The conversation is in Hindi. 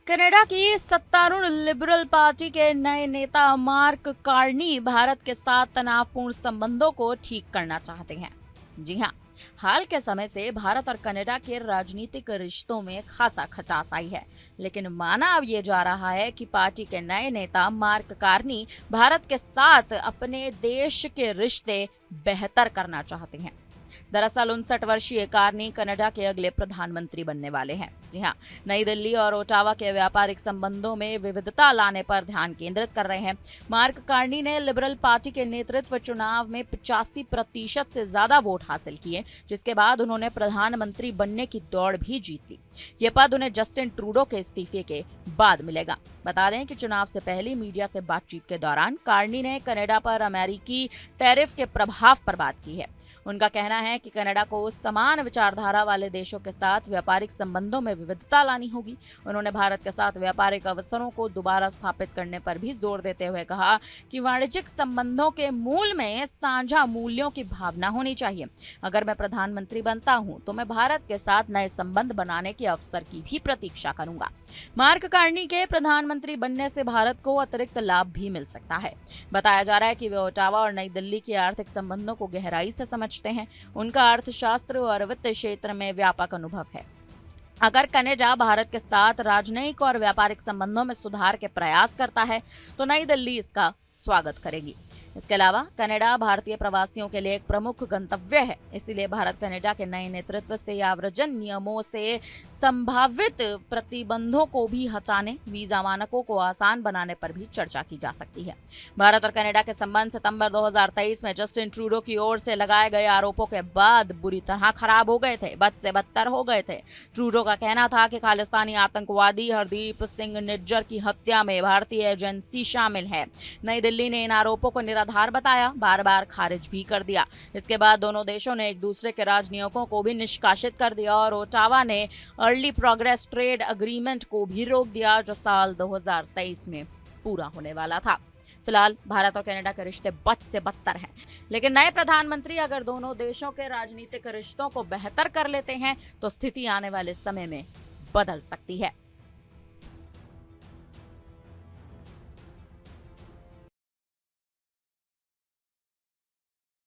कनाडा की सत्तारूढ़ लिबरल पार्टी के नए नेता मार्क कार्नी भारत के साथ तनावपूर्ण संबंधों को ठीक करना चाहते हैं। जी हाँ, हाल के समय से भारत और कनाडा के राजनीतिक रिश्तों में खासा खटास आई है, लेकिन माना अब ये जा रहा है कि पार्टी के नए नेता मार्क कार्नी भारत के साथ अपने देश के रिश्ते बेहतर करना चाहते हैं। दरअसल 59 वर्षीय कार्नी कनाडा के अगले प्रधानमंत्री बनने वाले हैं। जी हाँ, नई दिल्ली और ओटावा के व्यापारिक संबंधों में विविधता लाने पर ध्यान केंद्रित कर रहे हैं। मार्क कार्नी ने लिबरल पार्टी के नेतृत्व चुनाव में 85% से ज्यादा वोट हासिल किए, जिसके बाद उन्होंने प्रधानमंत्री बनने की दौड़ भी जीत ली। ये पद उन्हें जस्टिन ट्रूडो के इस्तीफे के बाद मिलेगा। बता दें कि चुनाव से पहले मीडिया से बातचीत के दौरान कार्नी ने कनाडा पर अमेरिकी टैरिफ के प्रभाव पर बात की है। उनका कहना है कि कनाडा को समान विचारधारा वाले देशों के साथ व्यापारिक संबंधों में विविधता लानी होगी। उन्होंने भारत के साथ व्यापारिक अवसरों को दोबारा स्थापित करने पर भी जोर देते हुए कहा कि वाणिज्यिक संबंधों के मूल में साझा मूल्यों की भावना होनी चाहिए। अगर मैं प्रधानमंत्री बनता हूं तो मैं भारत के साथ नए संबंध बनाने के अवसर की भी प्रतीक्षा करूंगा। मार्क कार्नी के प्रधानमंत्री बनने से भारत को अतिरिक्त लाभ भी मिल सकता है। बताया जा रहा है कि वे ओटावा और नई दिल्ली के आर्थिक संबंधों को गहराई से समझते हैं। उनका अर्थशास्त्र और वित्त क्षेत्र में व्यापक अनुभव है। अगर कनाडा भारत के साथ राजनयिक और व्यापारिक संबंधों में सुधार के प्रयास करता है तो नई दिल्ली इसका स्वागत करेगी। इसके अलावा कनाडा भारतीय प्रवासियों के लिए एक प्रमुख गंतव्य है, इसीलिए भारत कनाडा के नए नेतृत्व से व्यावृजन नियमों से संभावित प्रतिबंधों को भी हटाने, वीजा मानकों को आसान बनाने पर भी चर्चा की जा सकती है। भारत और कनाडा के संबंध सितंबर 2023 में जस्टिन ट्रूडो की ओर से लगाए गए आरोपों के बाद बुरी तरह खराब हो गए थे, बद से बदतर हो गए थे। ट्रूडो का कहना था कि खालिस्तानी आतंकवादी हरदीप सिंह निज्जर की हत्या में भारतीय एजेंसी शामिल है। नई दिल्ली ने इन आरोपों को निराधार बताया, बार बार खारिज भी कर दिया। इसके बाद दोनों देशों ने एक दूसरे के राजनयिकों को भी निष्कासित कर दिया और ओटावा ने अर्ली प्रोग्रेस ट्रेड अग्रीमेंट को भी रोक दिया, जो साल 2023 में पूरा होने वाला था। फिलहाल भारत और कनाडा के रिश्ते बद से बदतर हैं, लेकिन नए प्रधानमंत्री अगर दोनों देशों के राजनीतिक रिश्तों को बेहतर कर लेते हैं तो स्थिति आने वाले समय में बदल सकती है।